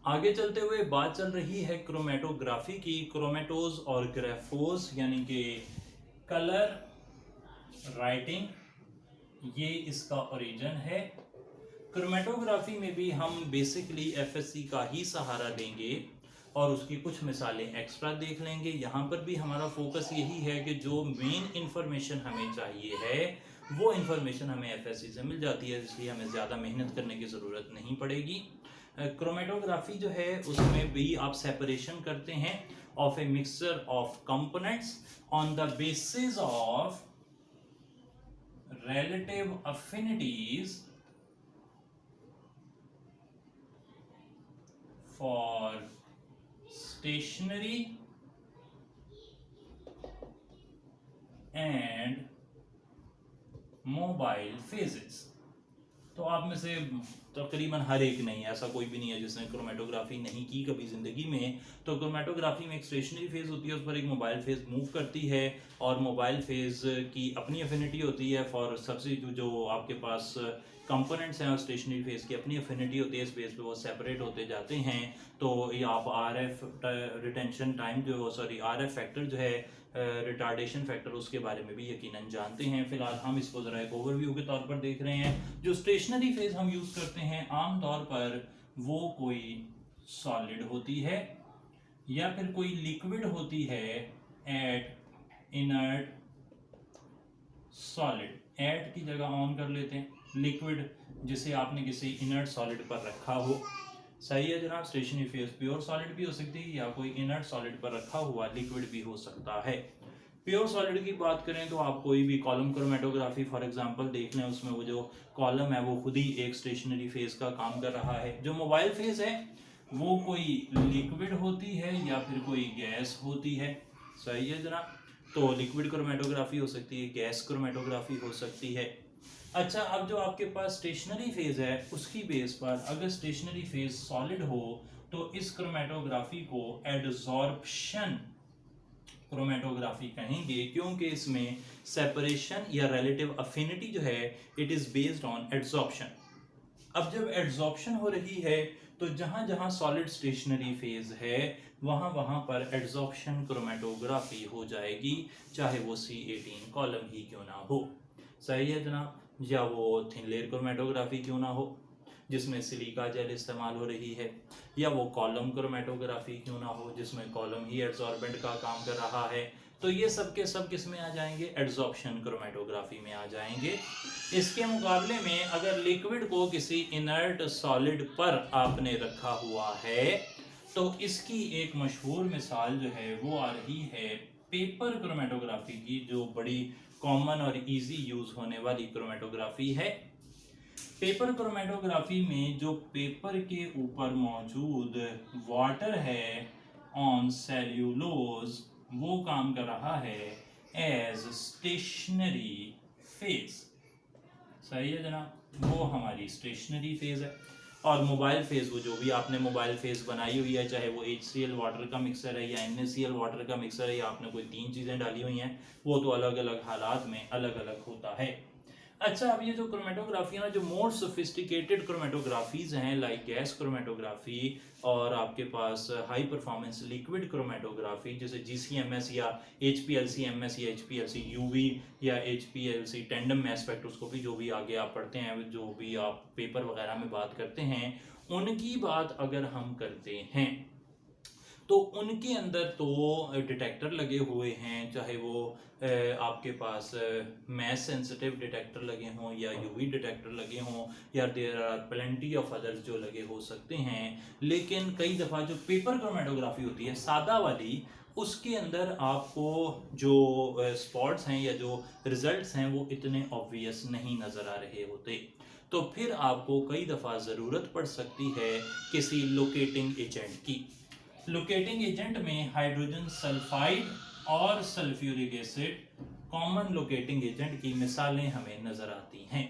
आगे चलते हुए बात चल रही है क्रोमेटोग्राफी की। क्रोमेटोज और ग्राफोज यानी कि कलर राइटिंग, ये इसका ओरिजिन है। क्रोमेटोग्राफी में भी हम बेसिकली एफएससी का ही सहारा लेंगे और उसकी कुछ मिसालें एक्स्ट्रा देख लेंगे। यहाँ पर भी हमारा फोकस यही है कि जो मेन इंफॉर्मेशन हमें चाहिए है वो इंफॉर्मेशन हमें एफएससी से मिल जाती है, इसलिए हमें ज़्यादा मेहनत करने की ज़रूरत नहीं पड़ेगी। क्रोमेटोग्राफी जो है उसमें भी आप सेपरेशन करते हैं of a mixture of components on the basis of relative affinities for stationary and mobile phases। तो आप में से तकरीबन हर एक नहीं, ऐसा कोई भी नहीं है जिसने क्रोमेटोग्राफी नहीं की कभी ज़िंदगी में। तो क्रोमेटोग्राफी में एक स्टेशनरी फेज़ होती है, उस पर एक मोबाइल फेज़ मूव करती है और मोबाइल फेज़ की अपनी अफिनिटी होती है फॉर सबसे जो आपके पास कंपोनेंट्स हैं और स्टेशनरी फेज़ की अपनी अफिनिटी होती है। इस बेस पे वो सेपरेट होते जाते हैं। तो ये आप आर एफ रिटेंशन टाइम जो सॉरी आर एफ फैक्टर जो है रिटार्डेशन फैक्टर, उसके बारे में भी यकीनन जानते हैं। फिलहाल हम इसको ज़रा एक ओवरव्यू के तौर पर देख रहे हैं। जो स्टेशनरी फेज हम यूज़ करते हैं आमतौर पर वो कोई सॉलिड होती है या फिर कोई लिक्विड होती है एट इनर्ट सॉलिड। एट की जगह ऑन कर लेते हैं, लिक्विड जिसे आपने किसी इनर्ट सॉलिड पर रखा हो। सही है जनाब। स्टेशनरी फेज प्योर सॉलिड भी हो सकती है या कोई इनर्ट सॉलिड पर रखा हुआ लिक्विड भी हो सकता है। प्योर सॉलिड की बात करें तो आप कोई भी कॉलम क्रोमेटोग्राफी फॉर एग्जांपल देख लें, उसमें वो जो कॉलम है वो खुद ही एक स्टेशनरी फेज का काम कर रहा है। जो मोबाइल फेज है वो कोई लिक्विड होती है या फिर कोई गैस होती है। सही है जनाब। तो लिक्विड क्रोमेटोग्राफी हो सकती है, गैस क्रोमेटोग्राफी हो सकती है। अच्छा, अब जो आपके पास स्टेशनरी फेज है उसकी बेस पर अगर स्टेशनरी फेज सॉलिड हो तो इस क्रोमेटोग्राफी को एडजॉर्प्शन क्रोमेटोग्राफी कहेंगे, क्योंकि इसमें सेपरेशन या रिलेटिव अफिनिटी जो है it is based on adsorption. अब जब एडजॉर्प्शन हो रही है तो जहां जहां सॉलिड स्टेशनरी फेज है वहां वहां पर एडजॉर्प्शन क्रोमेटोग्राफी हो जाएगी, चाहे वो C18 कॉलम ही क्यों ना हो। सही है जनाब। या वो थिन लेयर क्रोमेटोग्राफी क्यों ना हो जिसमें सिलिका जेल इस्तेमाल हो रही है, या वो कॉलम क्रोमेटोग्राफी क्यों ना हो जिसमें कॉलम ही एड्सॉर्बेंट का काम कर रहा है। तो ये सब के सब किस में आ जाएंगे, एड्सॉर्प्शन क्रोमेटोग्राफी में आ जाएंगे। इसके मुकाबले में अगर लिक्विड को किसी इनर्ट सॉलिड पर आपने रखा हुआ है तो इसकी एक मशहूर मिसाल जो है वो आ रही है पेपर क्रोमेटोग्राफी की, जो बड़ी कॉमन और इजी यूज होने वाली क्रोमेटोग्राफी है। पेपर क्रोमेटोग्राफी में जो पेपर के ऊपर मौजूद वाटर है ऑन सेल्यूलोज वो काम कर रहा है एज स्टेशनरी फेज। सही है जनाब। वो हमारी स्टेशनरी फेज है। और मोबाइल फेज वो जो भी आपने मोबाइल फेज बनाई हुई है, चाहे वो HCl वाटर का मिक्सर है या NaCl वाटर का मिक्सर है या आपने कोई 3 चीज़ें डाली हुई हैं, वो तो अलग अलग हालात में अलग अलग होता है। अच्छा, अब ये जो क्रोमेटोग्राफी है ना, जो मोर सोफिस्टिकेटेड क्रोमेटोग्राफीज हैं लाइक गैस क्रोमेटोग्राफी और आपके पास हाई परफॉर्मेंस लिक्विड क्रोमेटोग्राफी जैसे GCMS या HPLC-MS या HPLC UV या HPLC टेंडम मैस स्पेक्ट्रोस्कोपी, जो भी आगे आप पढ़ते हैं, जो भी आप पेपर वगैरह में बात करते हैं, उनकी बात अगर हम करते हैं तो उनके अंदर तो डिटेक्टर लगे हुए हैं, चाहे वो आपके पास मैस सेंसिटिव डिटेक्टर लगे हों या यूवी डिटेक्टर लगे हों या there are plenty of others जो लगे हो सकते हैं। लेकिन कई दफ़ा जो पेपर क्रोमेटोग्राफी होती है सादा वाली, उसके अंदर आपको जो स्पॉट्स हैं या जो रिजल्ट्स हैं वो इतने ऑब्वियस नहीं नज़र आ रहे होते। तो फिर आपको कई दफ़ा ज़रूरत पड़ सकती है किसी लोकेटिंग एजेंट की। लोकेटिंग एजेंट में हाइड्रोजन सल्फाइड और sulphuric acid common locating agent की मिसालें हमें नजर आती हैं।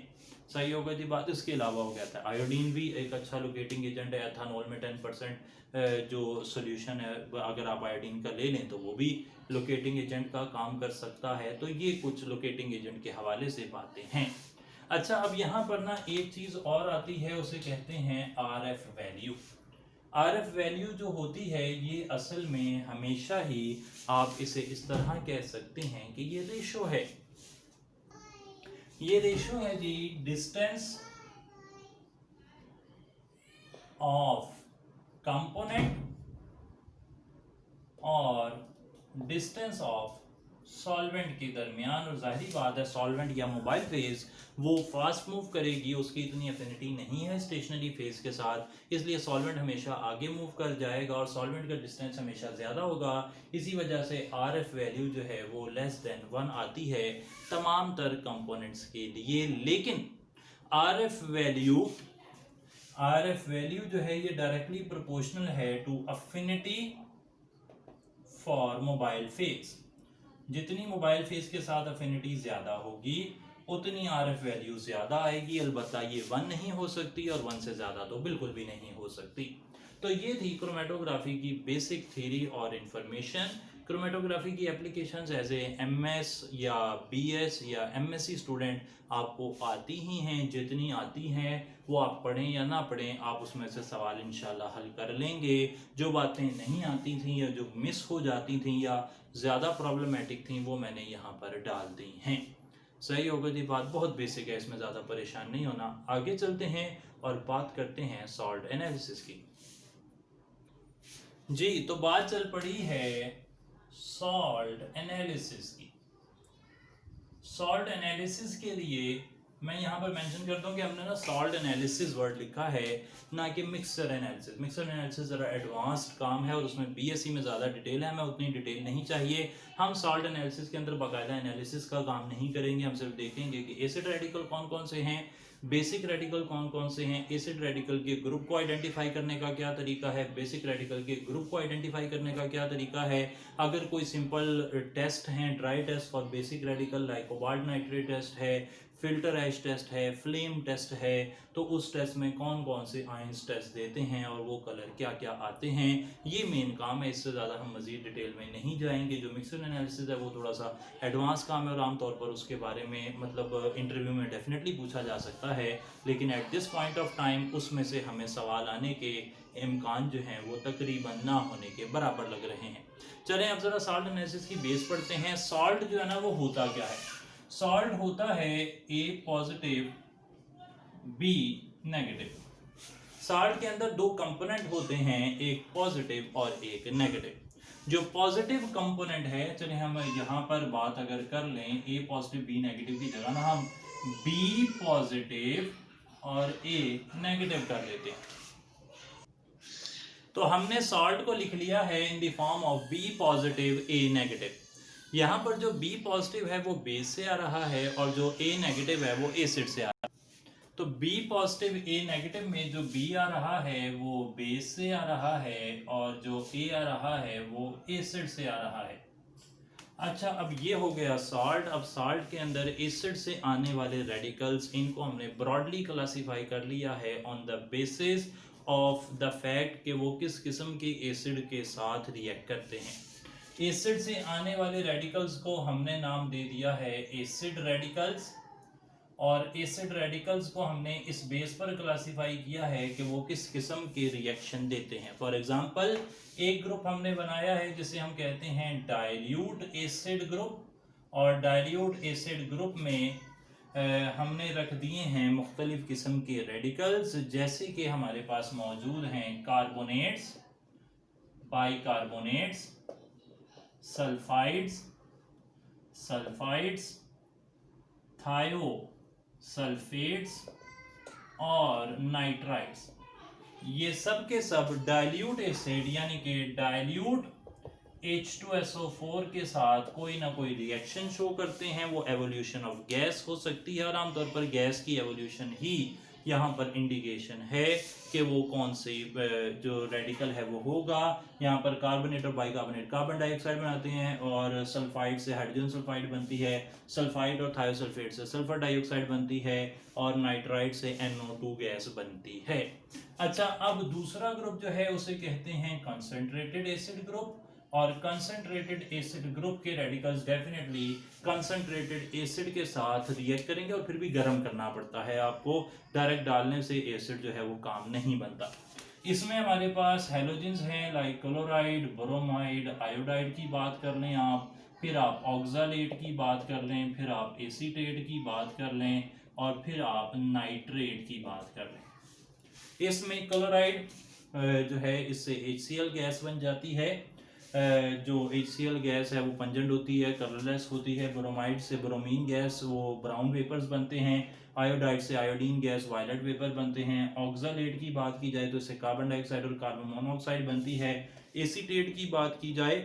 सही होगा जी बात। इसके अलावा हो गया था आयोडीन भी एक अच्छा लोकेटिंग एजेंट है। एथानॉल में 10% जो सोल्यूशन है अगर आप आयोडीन का ले लें तो वो भी लोकेटिंग एजेंट का काम कर सकता है। तो ये कुछ लोकेटिंग एजेंट के हवाले से बातें हैं। अच्छा, अब यहाँ पर ना एक चीज़ और आती है, उसे कहते हैं RF वैल्यू। RF वैल्यू जो होती है ये असल में हमेशा ही आप इसे इस तरह कह सकते हैं कि ये रेशो है, ये रेशो है जी डिस्टेंस ऑफ कंपोनेंट और डिस्टेंस ऑफ सॉल्वेंट के दरमियान। और जाहिर बात है सॉल्वेंट या मोबाइल फेज वो फास्ट मूव करेगी, उसकी इतनी एफिनिटी नहीं है स्टेशनरी फेज के साथ, इसलिए सॉल्वेंट हमेशा आगे मूव कर जाएगा और सॉल्वेंट का डिस्टेंस हमेशा ज़्यादा होगा। इसी वजह से RF वैल्यू जो है वो लेस देन 1 आती है तमाम तर कंपोनेंट्स के लिए। लेकिन RF वैल्यू जो है ये डायरेक्टली प्रोपोर्शनल है to affinity for mobile phase. जितनी मोबाइल फेज के साथ अफिनिटी ज्यादा होगी उतनी RF वैल्यू ज्यादा आएगी। अलबत्ता ये 1 नहीं हो सकती और 1 से ज्यादा तो बिल्कुल भी नहीं हो सकती। तो ये थी क्रोमेटोग्राफी की बेसिक थ्योरी और इंफॉर्मेशन। क्रोमेटोग्राफी की एप्लीकेशंस एज ए MS या BS या MSc स्टूडेंट आपको आती ही हैं, जितनी आती हैं वो आप पढ़ें या ना पढ़ें आप उसमें से सवाल इंशाल्लाह हल कर लेंगे। जो बातें नहीं आती थी या जो मिस हो जाती थी या ज़्यादा प्रॉब्लमेटिक थी वो मैंने यहाँ पर डाल दी हैं। सही हो गई बात, बहुत बेसिक है, इसमें ज़्यादा परेशान नहीं होना। आगे चलते हैं और बात करते हैं सॉल्ट एनालिसिस की। जी तो बात चल पड़ी है सॉल्ट एनालिसिस की। सॉल्ट एनालिसिस के लिए मैं यहाँ पर मेंशन करता हूँ कि हमने ना सॉल्ट एनालिसिस वर्ड लिखा है, ना कि मिक्सचर एनालिसिस। मिक्सचर एनालिसिस ज़रा एडवांस्ड काम है और उसमें BSc में ज़्यादा डिटेल है, हमें उतनी डिटेल नहीं चाहिए। हम सॉल्ट एनालिसिस के अंदर बाकायदा एनालिसिस का काम नहीं करेंगे, हम सिर्फ देखेंगे कि एसिड रेडिकल कौन कौन से हैं, बेसिक रेडिकल कौन कौन से हैं, एसिड रेडिकल के ग्रुप को आइडेंटिफाई करने का क्या तरीका है, बेसिक रेडिकल के ग्रुप को आइडेंटिफाई करने का क्या तरीका है। अगर कोई सिंपल टेस्ट हैं, dry test for basic radical like cobalt nitrate test है, फिल्टर ऐश टेस्ट है, फ्लेम टेस्ट है, तो उस टेस्ट में कौन कौन से आयंस टेस्ट देते हैं और वो कलर क्या क्या आते हैं, ये मेन काम है। इससे ज़्यादा हम मज़ीद डिटेल में नहीं जाएंगे। जो मिक्सर एनालिसिस है वो थोड़ा सा एडवांस काम है और आमतौर पर उसके बारे में मतलब इंटरव्यू में डेफिनेटली पूछा जा सकता है, लेकिन at this point of time उसमें से हमें सवाल आने के इम्कान जो हैं वो तकरीबन ना होने के बराबर लग रहे हैं। चलें अब ज़रा सॉल्ट एनालिसिस की बेस पढ़ते हैं। सॉल्ट जो है ना वो होता क्या है? सॉल्ट होता है A positive B negative. Salt के अंदर दो कंपोनेंट होते हैं, एक पॉजिटिव और एक नेगेटिव। जो पॉजिटिव कंपोनेंट है, चलिए हम यहाँ पर बात अगर कर लें A पॉजिटिव B नेगेटिव की जगह ना हम B पॉजिटिव और A नेगेटिव कर लेते हैं। तो हमने सॉल्ट को लिख लिया है in the form of B positive A negative. यहाँ पर जो B पॉजिटिव है वो बेस से आ रहा है और जो A नेगेटिव है वो एसिड से आ रहा है। तो B पॉजिटिव A नेगेटिव में जो B आ रहा है वो बेस से आ रहा है और जो A आ रहा है वो एसिड से आ रहा है। अच्छा अब ये हो गया सॉल्ट। अब सॉल्ट के अंदर एसिड से आने वाले रेडिकल्स, इनको हमने ब्रॉडली क्लासीफाई कर लिया है on the basis of the fact कि वो किस किस्म के एसिड के साथ रिएक्ट करते हैं। एसिड से आने वाले रेडिकल्स को हमने नाम दे दिया है एसिड रेडिकल्स, और एसिड रेडिकल्स को हमने इस बेस पर क्लासिफाई किया है कि वो किस किस्म के रिएक्शन देते हैं। फॉर एग्जांपल एक ग्रुप हमने बनाया है जिसे हम कहते हैं डाइल्यूट एसिड ग्रुप, और डाइल्यूट एसिड ग्रुप में हमने रख दिए हैं मुख्तलिफ किस्म के रेडिकल्स, जैसे कि हमारे पास मौजूद हैं कार्बोनेट्स, बाइकार्बोनेट्स, सल्फाइड्स, थायोसल्फेट्स और नाइट्राइड्स। ये सब के सब डाइल्यूट एसिड यानी कि डाइल्यूट H2SO4 के साथ कोई ना कोई रिएक्शन शो करते हैं। वो एवोल्यूशन ऑफ गैस हो सकती है और आमतौर पर गैस की एवोल्यूशन ही यहाँ पर इंडिकेशन है कि वो कौन सी जो रेडिकल है वो होगा। यहाँ पर कार्बोनेट और बाइकार्बोनेट कार्बन डाइऑक्साइड बनाते हैं और सल्फाइड से हाइड्रोजन सल्फाइड बनती है, सल्फाइड और थायोसल्फेट से सल्फर डाइऑक्साइड बनती है और नाइट्राइड से NO2 गैस बनती है। अच्छा अब दूसरा ग्रुप जो है उसे कहते हैं कंसंट्रेटेड एसिड ग्रुप, और कंसंट्रेटेड एसिड ग्रुप के रेडिकल्स डेफिनेटली कंसंट्रेटेड एसिड के साथ रिएक्ट करेंगे और फिर भी गर्म करना पड़ता है आपको, डायरेक्ट डालने से एसिड जो है वो काम नहीं बनता। इसमें हमारे पास हैलोजेंस हैं लाइक क्लोराइड, ब्रोमाइड, आयोडाइड की बात कर लें आप, फिर आप ऑक्सालेट की बात कर लें, फिर आप एसीटेट की बात कर लें, और फिर आप नाइट्रेट की बात कर लें। इसमें क्लोराइड जो है इससे HCl गैस बन जाती है। जो HCl गैस है वो पंजेंट होती है, कलरलेस होती है। ब्रोमाइड से ब्रोमीन गैस वो ब्राउन वेपर्स बनते हैं। आयोडाइड से आयोडीन गैस वायलेट वेपर बनते हैं। ऑक्सालेट की बात की जाए तो इससे कार्बन डाइऑक्साइड और कार्बन मोनोऑक्साइड बनती है। एसीटेट की बात की जाए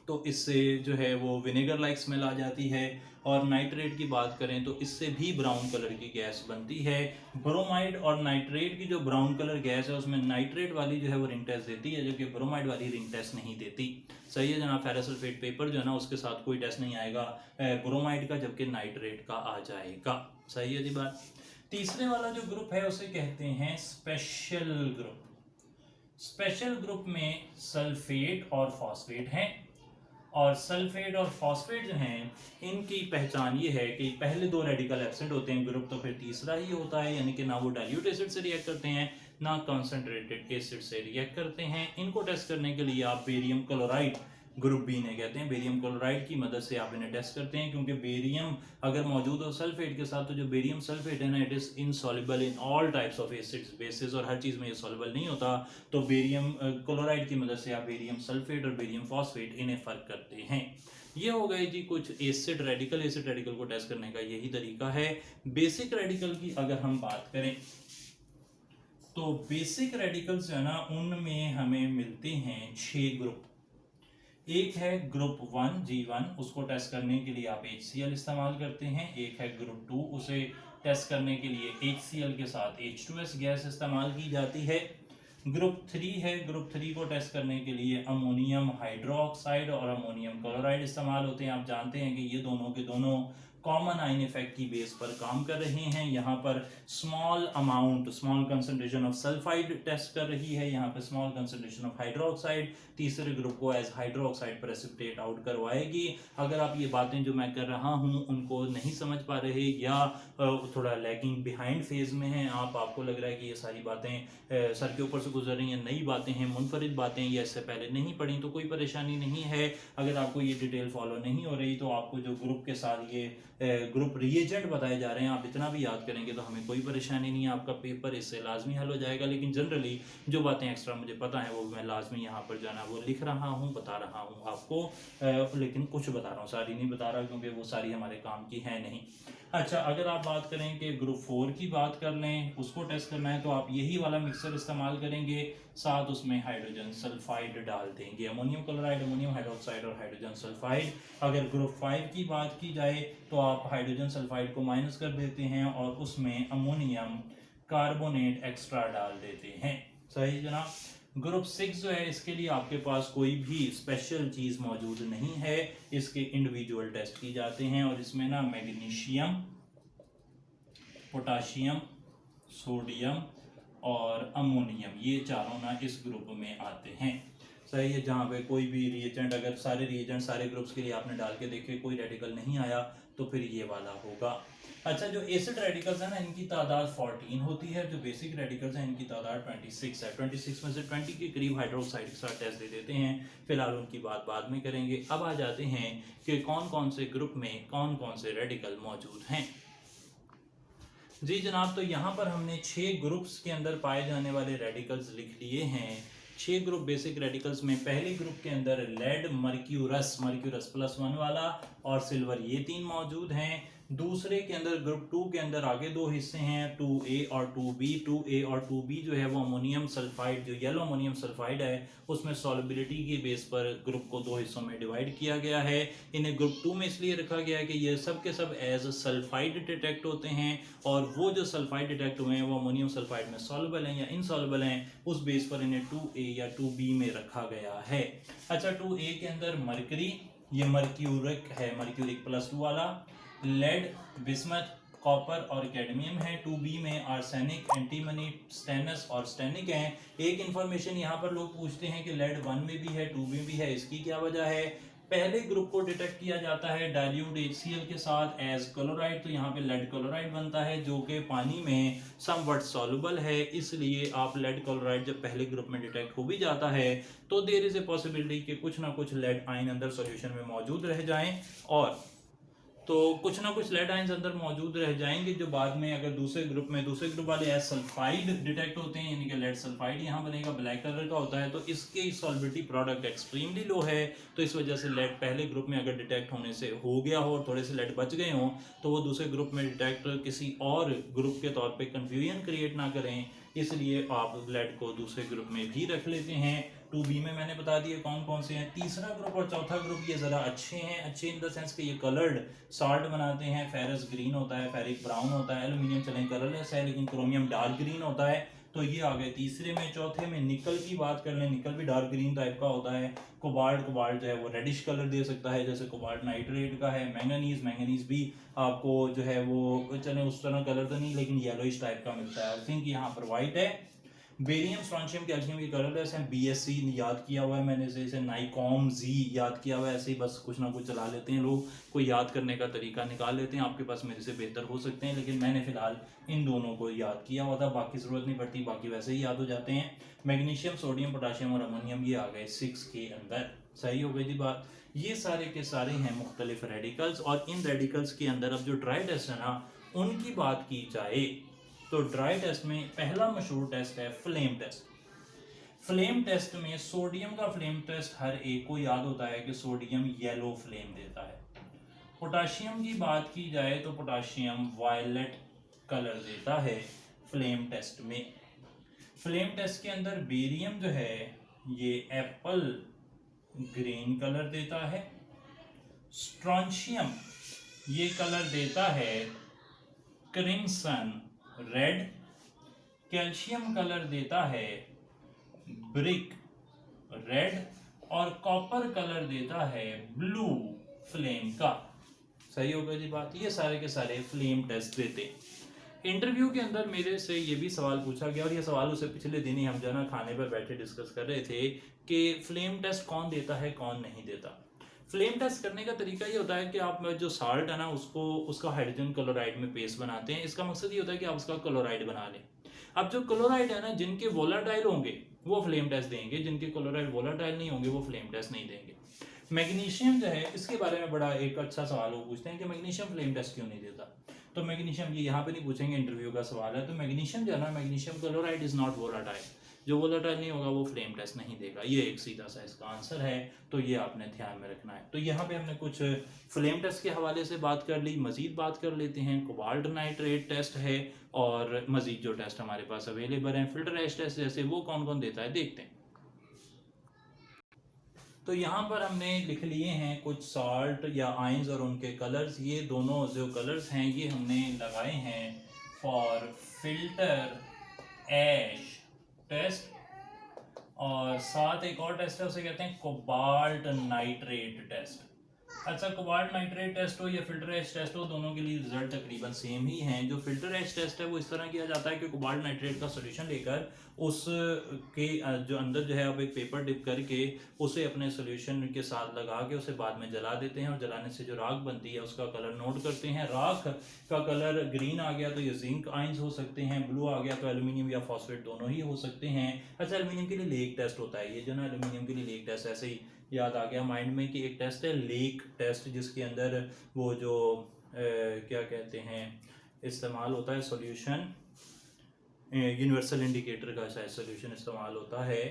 तो इससे जो है वो विनेगर लाइक स्मेल आ जाती है। और नाइट्रेट की बात करें तो इससे भी ब्राउन कलर की गैस बनती है। ब्रोमाइड और नाइट्रेट की जो ब्राउन कलर गैस है उसमें नाइट्रेट वाली जो है वो रिंग टेस्ट देती है, जबकि ब्रोमाइड वाली रिंग टेस्ट नहीं देती। सही है जनाब, फेरस सल्फेट पेपर जो है ना उसके साथ कोई टेस्ट नहीं आएगा ब्रोमाइड का, जबकि नाइट्रेट का आ जाएगा। सही है जी बात। तीसरे वाला जो ग्रुप है उसे कहते हैं स्पेशल ग्रुप। स्पेशल ग्रुप में सल्फेट और फॉस्फेट हैं, और सल्फेट और फॉस्फेट जो हैं इनकी पहचान ये है कि पहले दो रेडिकल एब्सेंट होते हैं ग्रुप, तो फिर तीसरा ही होता है, यानी कि ना वो डाइल्यूट एसिड से रिएक्ट करते हैं ना कंसंट्रेटेड एसिड से रिएक्ट करते हैं। इनको टेस्ट करने के लिए आप बेरियम क्लोराइड, ग्रुप बी ने कहते हैं, बेरियम क्लोराइड की मदद से आप इन्हें टेस्ट करते हैं, क्योंकि बेरियम अगर मौजूद हो सल्फेट के साथ तो जो बेरियम सल्फेट है ना it is insoluble in all types of acids bases, और हर चीज़ में ये सॉल्युबल नहीं होता। तो बेरियम क्लोराइड की मदद से आप बेरियम सल्फेट और बेरियम फॉस्फेट इन्हें फर्क करते हैं। ये हो गए जी कुछ एसिड रेडिकल को टेस्ट करने का यही तरीका है। बेसिक रेडिकल की अगर हम बात करें तो बेसिक रेडिकल्स जो है ना उनमें हमें मिलते हैं 6 ग्रुप। एक है ग्रुप 1 G1, उसको टेस्ट करने के लिए आप HCl इस्तेमाल करते हैं। एक है ग्रुप 2, उसे टेस्ट करने के लिए HCl के साथ H2S गैस इस्तेमाल की जाती है। ग्रुप 3 है, ग्रुप 3 को टेस्ट करने के लिए अमोनियम हाइड्रोक्साइड और अमोनियम क्लोराइड इस्तेमाल होते हैं। आप जानते हैं कि ये दोनों के दोनों कॉमन आइन इफेक्ट की बेस पर काम कर रहे हैं। यहाँ पर small concentration of sulphide test कर रही है, यहाँ पर स्मॉल कंसंट्रेशन ऑफ हाइड्रोक्साइड तीसरे ग्रुप को एज हाइड्रोक्साइड प्रेसिपिटेट आउट करवाएगी। अगर आप ये बातें जो मैं कर रहा हूँ उनको नहीं समझ पा रहे या थोड़ा लैगिंग बिहाइंड फेज में हैं आप, आपको लग रहा है कि ये सारी बातें सर के ऊपर से गुजर रही हैं, नई बातें हैं, मुनफरिद बातें या इससे पहले नहीं पढ़ी, तो कोई परेशानी नहीं है। अगर आपको ये डिटेल फॉलो नहीं हो रही तो आपको जो ग्रुप के साथ ये ग्रुप रिएजेंट बताए जा रहे हैं आप इतना भी याद करेंगे तो हमें कोई परेशानी नहीं है, आपका पेपर इससे लाजमी हल हो जाएगा। लेकिन जनरली जो बातें एक्स्ट्रा मुझे पता है वो मैं लाजमी यहाँ पर जो है ना वो लिख रहा हूँ, बता रहा हूँ आपको, लेकिन कुछ बता रहा हूँ, सारी नहीं बता रहा क्योंकि वो सारी हमारे काम की है नहीं। अच्छा, अगर आप बात करें कि ग्रुप 4 की बात कर लें, उसको टेस्ट करना है तो आप यही वाला मिक्सर इस्तेमाल करेंगे, साथ उसमें हाइड्रोजन सल्फाइड डाल देंगे, अमोनियम क्लोराइड, अमोनियम हाइड्रोक्साइड और हाइड्रोजन सल्फाइड। अगर ग्रुप 5 की बात की जाए तो आप हाइड्रोजन सल्फाइड को माइनस कर देते हैं और उसमें अमोनियम कार्बोनेट एक्स्ट्रा डाल देते हैं। सही जनाब। ग्रुप 6 जो है इसके लिए आपके पास कोई भी स्पेशल चीज़ मौजूद नहीं है, इसके इंडिविजुअल टेस्ट की जाते हैं और इसमें ना मैग्नीशियम, पोटाशियम, सोडियम और अमोनियम ये चारों ना इस ग्रुप में आते हैं। सही है, जहाँ पे कोई भी रिएजेंट, अगर सारे रिएजेंट सारे ग्रुप्स के लिए आपने डाल के देखे कोई रेडिकल नहीं आया तो फिर ये वाला होगा। अच्छा, जो एसिड रेडिकल्स है ना इनकी तादाद 14 होती है, जो बेसिक रेडिकल्स हैं इनकी तादाद 26 है। 26 में से 20 के करीब हाइड्रोक्साइड के साथ टेस्ट दे देते हैं, फिलहाल उनकी बात बाद में करेंगे। अब आ जाते हैं कि कौन कौन से ग्रुप में कौन कौन से रेडिकल मौजूद हैं। जी जनाब, तो यहाँ पर हमने 6 ग्रुप्स के अंदर पाए जाने वाले रेडिकल्स लिख लिए हैं। 6 ग्रुप बेसिक रेडिकल्स में पहले ग्रुप के अंदर लेड, मर्क्यूरस +1 वाला और सिल्वर ये 3 मौजूद हैं। दूसरे के अंदर ग्रुप 2 के अंदर आगे 2 हिस्से हैं 2A और 2B। 2A और 2B जो है वो अमोनियम सल्फाइड, जो येलो अमोनियम सल्फाइड है उसमें सॉल्युबिलिटी की बेस पर ग्रुप को 2 हिस्सों में डिवाइड किया गया है। इन्हें ग्रुप 2 में इसलिए रखा गया है कि ये सब के सब एज सल्फाइड डिटेक्ट होते हैं और वो जो सल्फाइड डिटेक्ट हुए हैं वो अमोनियम सल्फाइड में सॉल्युबल हैं या इनसॉल्युबल हैं, उस बेस पर इन्हें 2A या 2B में रखा गया है। अच्छा, 2A के अंदर मरकरी, ये मर्क्यूरिक है, मर्क्यूरिक +2 वाला। लेड, बिस्मथ, कॉपर और कैडमियम है। 2B में आर्सेनिक, एंटीमनी, स्टेनस और स्टेनिक हैं। एक इन्फॉर्मेशन यहाँ पर लोग पूछते हैं कि लेड 1 में भी है 2B में भी है, इसकी क्या वजह है? पहले ग्रुप को डिटेक्ट किया जाता है डाइल्यूट HCl के साथ एज क्लोराइड, तो यहाँ पे लेड क्लोराइड बनता है जो कि पानी में समवट सॉल्युबल है, इसलिए आप लेड क्लोराइड जब पहले ग्रुप में डिटेक्ट हो भी जाता है तो देयर इज ए पॉसिबिलिटी कि कुछ ना कुछ लेड आयन अंदर सॉल्यूशन में मौजूद रह जाएं, और तो कुछ ना कुछ लेड आयंस अंदर मौजूद रह जाएंगे जो बाद में अगर दूसरे ग्रुप वाले एज सल्फाइड डिटेक्ट होते हैं, यानी कि लेड सल्फाइड यहाँ बनेगा, ब्लैक कलर का होता है, तो इसके सॉल्बिलिटी प्रोडक्ट एक्सट्रीमली लो है, तो इस वजह से लेड पहले ग्रुप में अगर डिटेक्ट होने से हो गया हो और थोड़े से लेड बच गए हों तो वो दूसरे ग्रुप में डिटेक्ट किसी और ग्रुप के तौर पर कन्फ्यूजन क्रिएट ना करें, इसलिए आप लेड को दूसरे ग्रुप में भी रख लेते हैं। 2B में मैंने बता दिया कौन कौन से हैं। तीसरा ग्रुप और चौथा ग्रुप ये ज़रा अच्छे हैं, अच्छे इन द सेंस कि ये कलर्ड साल्ट बनाते हैं, फेरस ग्रीन होता है, फेरिक ब्राउन होता है, एल्यूमिनियम चलें कलरलेस है लेकिन क्रोमियम डार्क ग्रीन होता है, तो ये आ गए तीसरे में। चौथे में निकल की बात कर लें, निकल भी डार्क ग्रीन टाइप का होता है। कोबाल्ट जो है वो रेडिश कलर दे सकता है जैसे कोबाल्ट नाइट्रेट का है। मैंगनीज भी आपको जो है वो चले उस तरह कलर तो नहीं लेकिन येलोइश टाइप का मिलता है। जिंक यहाँ पर वाइट है। बेरियम, स्ट्रोंशियम, कैल्शियम ये कलरलेस हैं। BSc याद किया हुआ है मैंने, जैसे नाइकॉम जी याद किया हुआ है, ऐसे ही बस कुछ ना कुछ चला लेते हैं लोग, कोई याद करने का तरीका निकाल लेते हैं, आपके पास मेरे से बेहतर हो सकते हैं लेकिन मैंने फिलहाल इन दोनों को याद किया हुआ था, बाकी ज़रूरत नहीं पड़ती, बाकी वैसे ही याद हो जाते हैं। मैग्नीशियम, सोडियम, पोटाशियम और अमोनियम ये आ गए 6 के अंदर। सही हो गई थी बात। ये सारे के सारे हैं मुख्तलिफ रेडिकल्स, और इन रेडिकल्स के अंदर अब जो ड्राई टेस्ट है ना उनकी बात की जाए तो ड्राई टेस्ट में पहला मशहूर टेस्ट है फ्लेम टेस्ट। फ्लेम टेस्ट में सोडियम का फ्लेम टेस्ट हर एक को याद होता है कि सोडियम येलो फ्लेम देता है। पोटाशियम की बात की जाए तो पोटाशियम वायलेट कलर देता है फ्लेम टेस्ट में। फ्लेम टेस्ट के अंदर बेरियम जो है ये एप्पल ग्रीन कलर देता है। स्ट्रोंशियम ये कलर देता है क्रिम्सन रेड। कैल्शियम कलर देता है ब्रिक रेड, और कॉपर कलर देता है ब्लू फ्लेम का। सही हो गई जी बात। ये सारे के सारे फ्लेम टेस्ट देते। इंटरव्यू के अंदर मेरे से ये भी सवाल पूछा गया, और ये सवाल उसे पिछले दिन ही हम जो ना खाने पर बैठे डिस्कस कर रहे थे कि फ्लेम टेस्ट कौन देता है कौन नहीं देता। फ्लेम टेस्ट करने का तरीका ये होता है कि आप जो साल्ट है ना उसका हाइड्रोजन क्लोराइड में पेस्ट बनाते हैं। इसका मकसद ये होता है कि आप उसका क्लोराइड बना लें। अब जो क्लोराइड है ना जिनके वोलाटाइल होंगे वो फ्लेम टेस्ट देंगे, जिनके क्लोराइड वोलाटाइल नहीं होंगे वो फ्लेम टेस्ट नहीं देंगे। मैग्नीशियम जो है इसके बारे में बड़ा एक अच्छा सवाल वो पूछते हैं कि मैग्नीशियम फ्लेम टेस्ट क्यों नहीं देता। तो मैग्नीशियम ये यहाँ पे नहीं पूछेंगे, इंटरव्यू का सवाल है। तो मैग्नीशियम जो है ना, magnesium chloride is not volatile, जो वोलाटाइल नहीं होगा वो फ्लेम टेस्ट नहीं देगा। ये एक सीधा सा इसका आंसर है, तो ये आपने ध्यान में रखना है। तो यहाँ पे हमने कुछ फ्लेम टेस्ट के हवाले से बात कर ली, मजीद बात कर लेते हैं। कोबाल्ट नाइट्रेट टेस्ट है, और मजीद जो टेस्ट हमारे पास अवेलेबल हैं फिल्टर एश टेस्ट जैसे, वो कौन कौन देता है देखते हैं। तो यहाँ पर हमने लिख लिए हैं कुछ साल्ट या आइंस और उनके कलर्स। ये दोनों जो कलर्स हैं ये हमने लगाए हैं फॉर फिल्टर एश टेस्ट, और साथ एक और टेस्ट है उसे कहते हैं कोबाल्ट नाइट्रेट टेस्ट। अच्छा, कोबाल्ट नाइट्रेट टेस्ट हो या फिल्टर एश टेस्ट हो, दोनों के लिए रिजल्ट तकरीबन सेम ही हैं। जो फिल्टर एश टेस्ट है वो इस तरह किया जाता है कि कोबाल्ट नाइट्रेट का सॉल्यूशन लेकर उस के जो अंदर जो है आप एक पेपर डिप करके उसे अपने सॉल्यूशन के साथ लगा के उसे बाद में जला देते हैं, और जलाने से जो राख बनती है उसका कलर नोट करते हैं। राख का कलर ग्रीन आ गया तो ये जिंक आइंस हो सकते हैं, ब्लू आ गया तो एल्यूमिनियम या फॉस्फेट दोनों ही हो सकते हैं। अच्छा, एल्यूमिनियम के लिए लेक टेस्ट होता है, ये जो ना एल्यूमिनियम के लिए लेक टेस्ट, ऐसे ही याद आ गया माइंड में कि एक टेस्ट है लेक टेस्ट, जिसके अंदर वो जो क्या कहते हैं इस्तेमाल होता है सॉल्यूशन, यूनिवर्सल इंडिकेटर का शायद सॉल्यूशन इस्तेमाल होता है।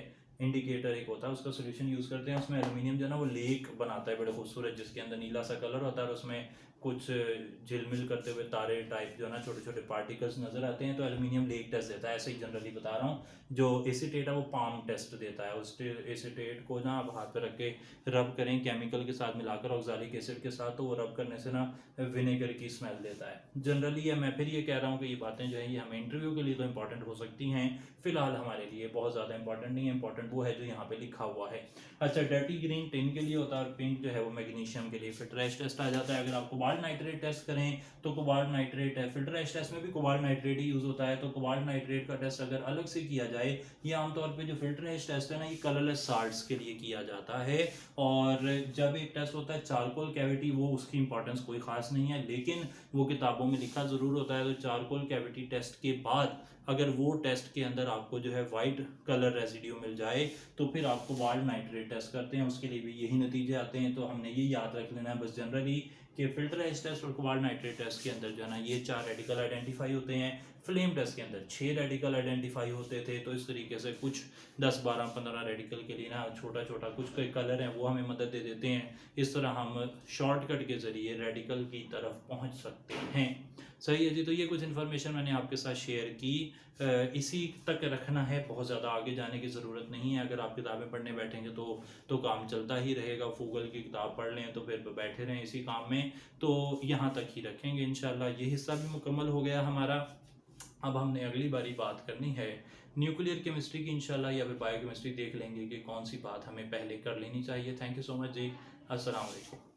इंडिकेटर एक होता है उसका सॉल्यूशन यूज़ करते हैं, उसमें एल्यूमिनियम जो है ना वो लेक बनाता है बड़े खूबसूरत, जिसके अंदर नीला सा कलर होता है और उसमें कुछ झिलमिल करते हुए तारे टाइप जो है ना छोटे छोटे पार्टिकल्स नजर आते हैं। तो एल्यूमिनियम लेक टेस्ट देता है, ऐसे ही जनरली बता रहा हूँ। जो एसीटेट है वो पाम टेस्ट देता है। उस एसीटेट को ना आप हाथ पे रख के रब करें केमिकल के साथ मिलाकर, ऑक्सालिक एसिड के साथ, तो वो रब करने से ना विनेगर की स्मेल देता है जनरली। या मैं फिर ये कह रहा हूँ कि ये बातें जो है ये हमें इंटरव्यू के लिए तो इंपॉर्टेंट हो सकती हैं, फिलहाल हमारे लिए बहुत ज़्यादा इंपॉर्टेंट नहीं है। इंपॉर्टेंट वो है जो यहाँ पे लिखा हुआ है। अच्छा, डर्टी ग्रीन टिन के लिए होता है और पिंक जो है वो मैग्नीशियम के लिए। फिल्टर एश टेस्ट आ जाता है। अगर आप कोबाल्ट नाइट्रेट टेस्ट करें तो कोबाल्ट नाइट्रेट है, फिल्टर एश टेस्ट में भी कोबाल्ट नाइट्रेट ही यूज़ होता है। तो कोबाल्ट नाइट्रेट का टेस्ट अगर अलग से किया जाए, ये आमतौर पे जो फिल्टर एश टेस्ट है ना, ये कलरलेस साल्ट्स के लिए किया जाता है। और जब एक टेस्ट होता है चारकोल कैविटी, वो उसकी इंपॉर्टेंस कोई खास नहीं है, लेकिन वो किताबों में लिखा ज़रूर होता है। तो चारकोल कैविटी टेस्ट के बाद अगर वो टेस्ट के अंदर आपको जो है वाइट कलर रेजिड्यू मिल जाए तो फिर आप कोबाल्ट नाइट्रेट टेस्ट करते हैं, उसके लिए भी यही नतीजे आते हैं। तो हमने ये याद रख लेना है बस जनरली कि फिल्टर एश टेस्ट और कोबाल्ट नाइट्रेट टेस्ट के अंदर जो है ना, ये 4 रेडिकल आइडेंटिफाई होते हैं। फ्लेम टेस्ट के अंदर 6 रेडिकल आइडेंटिफाई होते थे। तो इस तरीके से कुछ 10, 12, 15 रेडिकल के लिए ना छोटा छोटा कुछ कोई कलर हैं वो हमें मदद दे देते हैं। इस तरह हम शॉर्टकट के ज़रिए रेडिकल की तरफ पहुंच सकते हैं। सही है जी। तो ये कुछ इन्फॉर्मेशन मैंने आपके साथ शेयर की। इसी तक रखना है, बहुत ज़्यादा आगे जाने की ज़रूरत नहीं है। अगर आप किताबें पढ़ने बैठेंगे तो काम चलता ही रहेगा। गूगल की किताब पढ़ लें तो फिर बैठे रहें इसी काम में, तो यहाँ तक ही रखेंगे इंशाल्लाह। ये हिस्सा भी मुकम्मल हो गया हमारा। अब हमने अगली बारी बात करनी है न्यूक्लियर केमिस्ट्री की इंशाल्लाह, या फिर बायोकेमिस्ट्री देख लेंगे कि कौन सी बात हमें पहले कर लेनी चाहिए। थैंक यू सो मच जी। अस्सलाम वालेकुम।